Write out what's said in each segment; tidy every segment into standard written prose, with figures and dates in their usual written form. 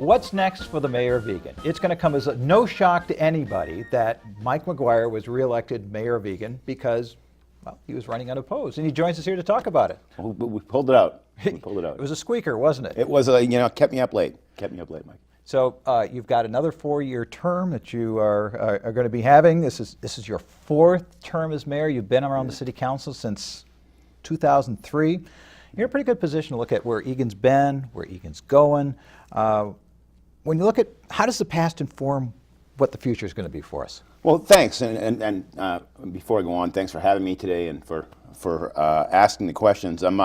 What's next for the mayor of Eagan? It's going to come as no shock to anybody that Mike Maguire was reelected mayor of Eagan because, well, he was running unopposed, and he joins us here to talk about it. Well, we pulled it out. We pulled it out. It was a squeaker, wasn't it? It was, kept me up late. Kept me up late, Mike. So you've got another 4-year term that you are going to be having. This is your 4th term as mayor. You've been around the city council since 2003. You're in a pretty good position to look at where Eagan's been, where Eagan's going. When you look at how does the past inform what the future is going to be for us? Well, thanks. And before I go on, thanks for having me today and for asking the questions. I'm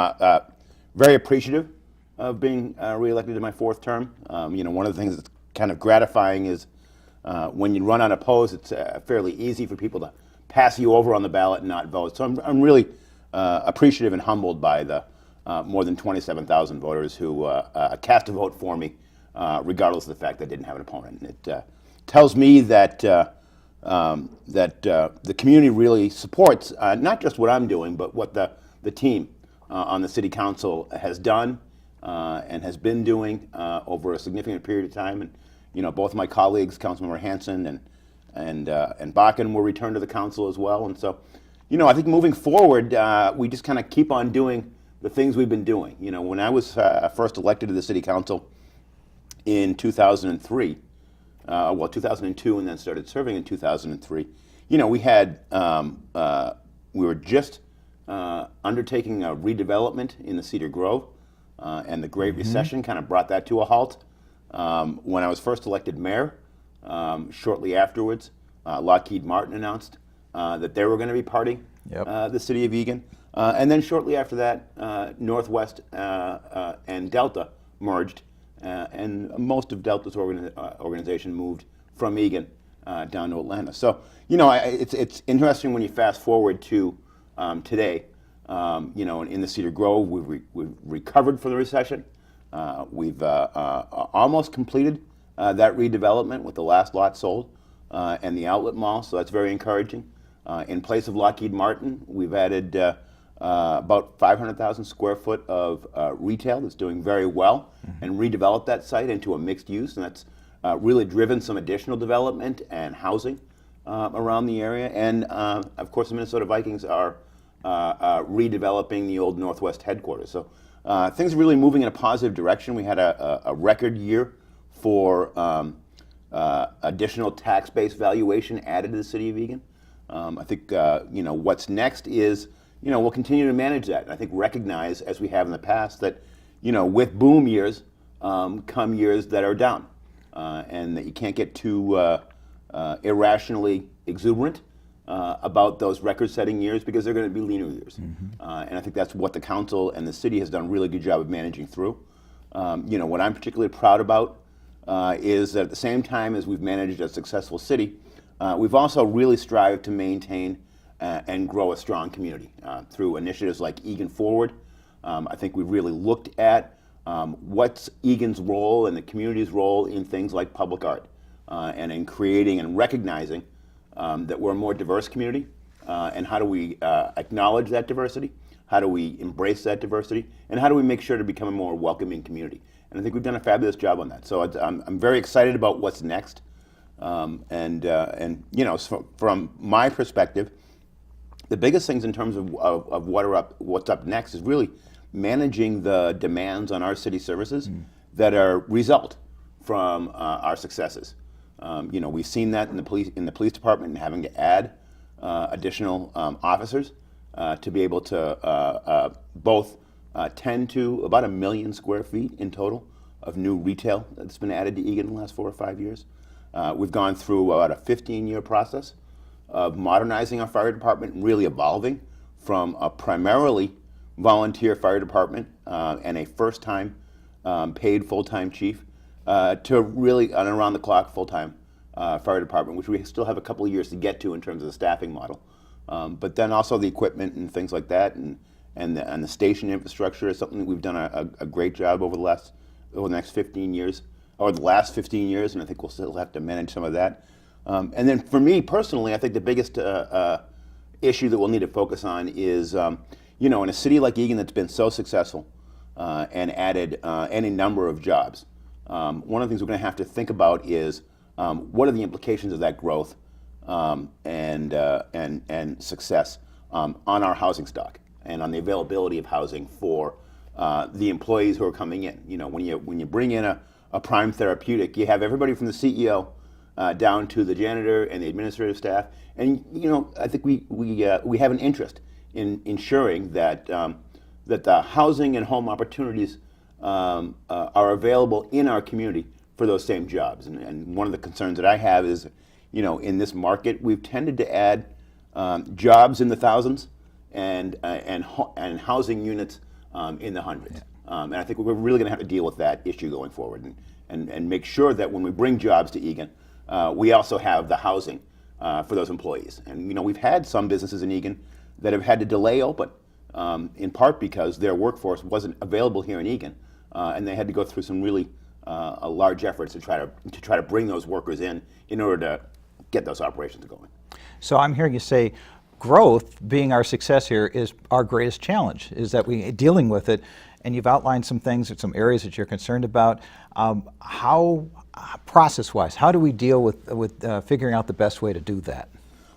very appreciative of being reelected in my 4th term. One of the things that's kind of gratifying is when you run unopposed, it's fairly easy for people to pass you over on the ballot and not vote. So I'm really appreciative and humbled by the more than 27,000 voters who cast a vote for me, regardless of the fact that I didn't have an opponent. And it tells me that the community really supports not just what I'm doing, but what the team on the city council has done and has been doing over a significant period of time. And both my colleagues, Councilmember Hanson and Bakken, were returned to the council as well. And so, I think moving forward, we just kind of keep on doing the things we've been doing. When I was first elected to the city council in 2003, 2002, and then started serving in 2003. We had we were just undertaking a redevelopment in the Cedar Grove, and the Great Recession kind of brought that to a halt. When I was first elected mayor, shortly afterwards, Lockheed Martin announced that they were going to be parting the city of Eagan, and then shortly after that, Northwest and Delta merged. And most of Delta's organization moved from Eagan down to Atlanta. So, it's interesting when you fast forward to today. In the Cedar Grove, we've recovered from the recession. We've almost completed that redevelopment with the last lot sold and the outlet mall. So that's very encouraging. In place of Lockheed Martin, we've added about 500,000 square foot of retail that's doing very well, and redeveloped that site into a mixed use, and that's really driven some additional development and housing around the area. And of course, the Minnesota Vikings are redeveloping the old Northwest headquarters. So things are really moving in a positive direction. We had a record year for additional tax base valuation added to the city of Eagan. I think what's next is we'll continue to manage that. And I think recognize, as we have in the past, that with boom years come years that are down, and that you can't get too irrationally exuberant about those record-setting years, because they're going to be leaner years. And I think that's what the council and the city has done a really good job of managing through. What I'm particularly proud about is that at the same time as we've managed a successful city, we've also really strived to maintain and grow a strong community through initiatives like Eagan Forward. I think we've really looked at what's Eagan's role and the community's role in things like public art, and in creating and recognizing that we're a more diverse community, and how do we acknowledge that diversity, how do we embrace that diversity, and how do we make sure to become a more welcoming community. And I think we've done a fabulous job on that. So I'm very excited about what's next. From my perspective, the biggest things in terms of what's up next is really managing the demands on our city services that are result from our successes. We've seen that in the police department, and having to add additional officers to be able to both tend to about 1 million square feet in total of new retail that's been added to Eagan in the last 4 or 5 years. We've gone through about a 15-year process of modernizing our fire department and really evolving from a primarily volunteer fire department and a first-time paid full-time chief to really an around-the-clock full-time fire department, which we still have a couple of years to get to in terms of the staffing model. But then also the equipment and things like that, and the station infrastructure is something that we've done a great job over the next 15 years, or the last 15 years, and I think we'll still have to manage some of that. And then for me personally, I think the biggest issue that we'll need to focus on is, in a city like Eagan that's been so successful and added any number of jobs, one of the things we're going to have to think about is what are the implications of that growth and success on our housing stock and on the availability of housing for the employees who are coming in. You know, when you bring in a prime therapeutic, you have everybody from the CEO down to the janitor and the administrative staff, and you know, I think we have an interest in ensuring that that the housing and home opportunities are available in our community for those same jobs. And one of the concerns that I have is, you know, in this market, we've tended to add jobs in the thousands and housing units in the hundreds. And I think we're really going to have to deal with that issue going forward and make sure that when we bring jobs to Eagan, we also have the housing for those employees. And you know, we've had some businesses in Eagan that have had to delay open, in part because their workforce wasn't available here in Eagan, and they had to go through some really large efforts to try to bring those workers in order to get those operations going. So I'm hearing you say growth being our success here is our greatest challenge, is that we dealing with it, and you've outlined some things, some areas that you're concerned about. How, process-wise, how do we deal with figuring out the best way to do that?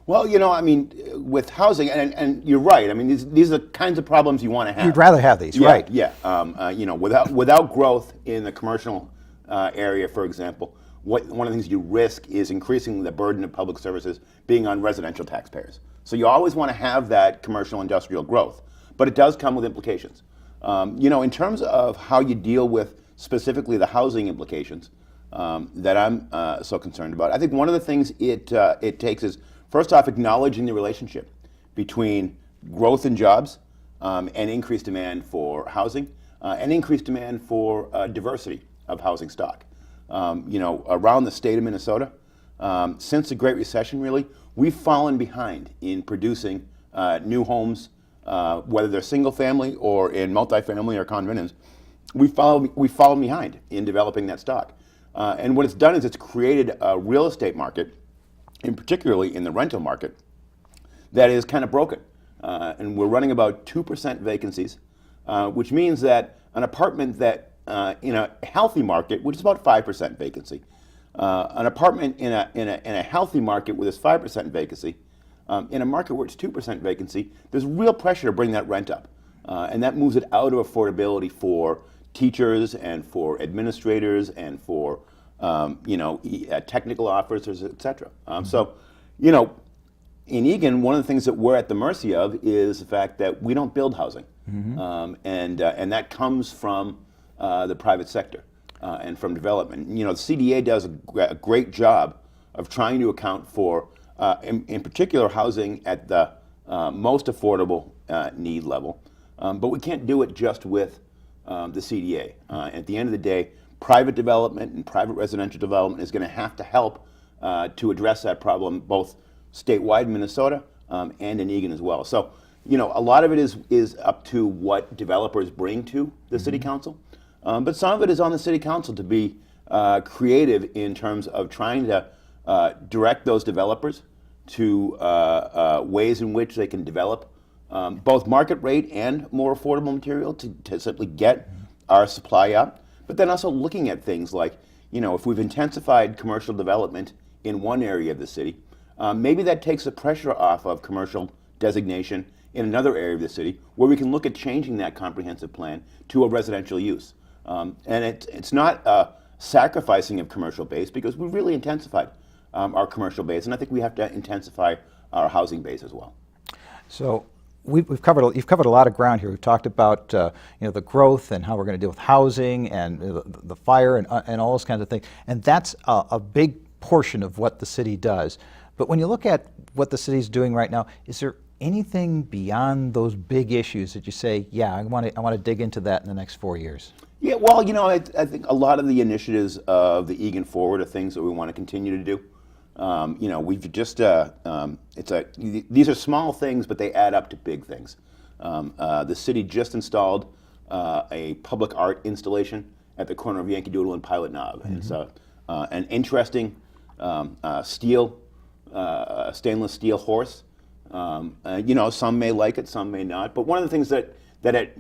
Well, you know, I mean, with housing, and you're right. I mean, these are the kinds of problems you want to have. You'd rather have these, Yeah, right? Yeah. You know, without growth in the commercial area, for example, one of the things you risk is increasing the burden of public services being on residential taxpayers. So you always want to have that commercial industrial growth, but it does come with implications. You know, in terms of how you deal with specifically the housing implications that I'm so concerned about, I think one of the things it takes is, first off, acknowledging the relationship between growth in jobs and increased demand for housing and increased demand for diversity of housing stock. You know, around the state of Minnesota, since the Great Recession, really, we've fallen behind in producing new homes, whether they're single family or in multifamily or condominiums. We've fallen behind in developing that stock. And what it's done is it's created a real estate market, and particularly in the rental market, that is kind of broken. And we're running about 2% vacancies, which means that an apartment that in a healthy market, which is about 5% vacancy, an apartment in a healthy market with this 5% vacancy, in a market where it's 2% vacancy, there's real pressure to bring that rent up. And that moves it out of affordability for teachers and for administrators and for you know, technical officers, et cetera. So, you know, in Eagan, one of the things that we're at the mercy of is the fact that we don't build housing. And that comes from the private sector and from development. You know, the CDA does a great job of trying to account for, in particular, housing at the most affordable need level. But we can't do it just with the CDA. At the end of the day, private development and private residential development is going to have to help to address that problem, both statewide in Minnesota and in Eagan as well. So, you know, a lot of it is up to what developers bring to the city council, but some of it is on the city council to be creative in terms of trying to direct those developers to ways in which they can develop both market rate and more affordable material to simply get our supply up. But then also looking at things like, you know, if we've intensified commercial development in one area of the city, maybe that takes the pressure off of commercial designation in another area of the city, where we can look at changing that comprehensive plan to a residential use. And it's not sacrificing of commercial base, because we've really intensified our commercial base, and I think we have to intensify our housing base as well. So you've covered a lot of ground here. We've talked about you know, the growth and how we're going to deal with housing and the fire and all those kinds of things, and that's a big portion of what the city does. But when you look at what the city's doing right now, is there anything beyond those big issues that you say, yeah, I want to dig into that in the next 4 years? Yeah, well, you know, I think a lot of the initiatives of the Eagan Forward are things that we want to continue to do. You know, we've just these are small things, but they add up to big things. The city just installed a public art installation at the corner of Yankee Doodle and Pilot Knob. And it's an interesting stainless steel horse. You know, some may like it, some may not. But one of the things that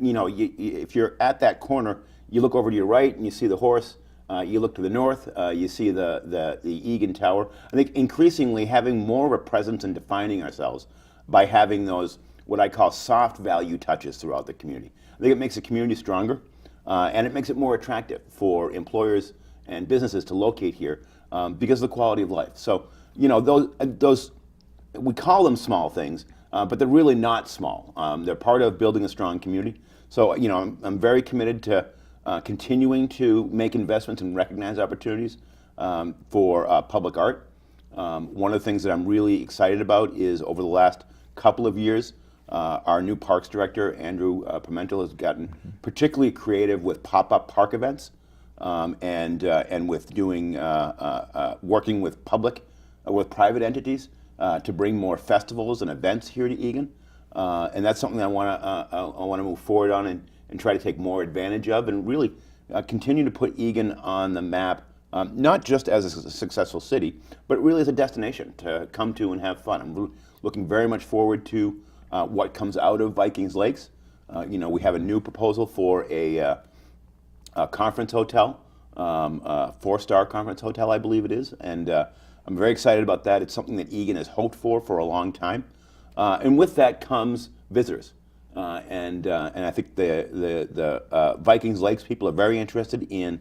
you know, if you're at that corner, you look over to your right and you see the horse, You look to the north, you see the Eagan Tower. I think increasingly having more of a presence and defining ourselves by having those, what I call soft value touches throughout the community. I think it makes the community stronger, and it makes it more attractive for employers and businesses to locate here because of the quality of life. So, you know, those we call them small things, but they're really not small. They're part of building a strong community. So, you know, I'm very committed to continuing to make investments and recognize opportunities for public art. One of the things that I'm really excited about is over the last couple of years, our new parks director, Andrew Pimentel, has gotten particularly creative with pop-up park events and with doing working with private entities to bring more festivals and events here to Eagan. And that's something I want to move forward on and try to take more advantage of, and really continue to put Eagan on the map, not just as a successful city, but really as a destination to come to and have fun. I'm looking very much forward to what comes out of Vikings Lakes. You know, we have a new proposal for a conference hotel, a 4-star conference hotel, I believe it is, and I'm very excited about that. It's something that Eagan has hoped for a long time, and with that comes visitors. And I think the Vikings Lakes people are very interested in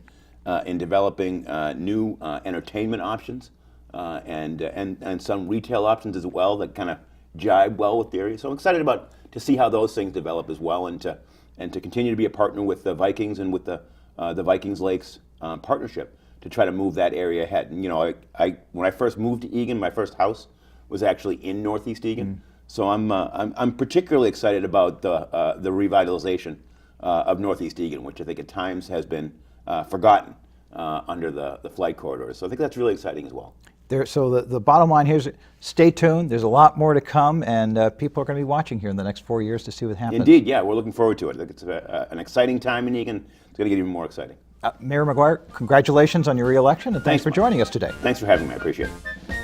developing new entertainment options and some retail options as well that kind of jibe well with the area. So I'm excited to see how those things develop as well, and to continue to be a partner with the Vikings and with the Vikings Lakes partnership to try to move that area ahead. And, you know, when I first moved to Eagan, my first house was actually in Northeast Eagan. So I'm particularly excited about the revitalization of Northeast Eagan, which I think at times has been forgotten under the flight corridors. So I think that's really exciting as well. So the bottom line here is stay tuned. There's a lot more to come, and people are going to be watching here in the next 4 years to see what happens. Indeed, yeah, we're looking forward to it. I think it's an exciting time in Eagan. It's going to get even more exciting. Mayor Maguire, congratulations on your re-election, and thanks for joining us today. Thanks for having me. I appreciate it.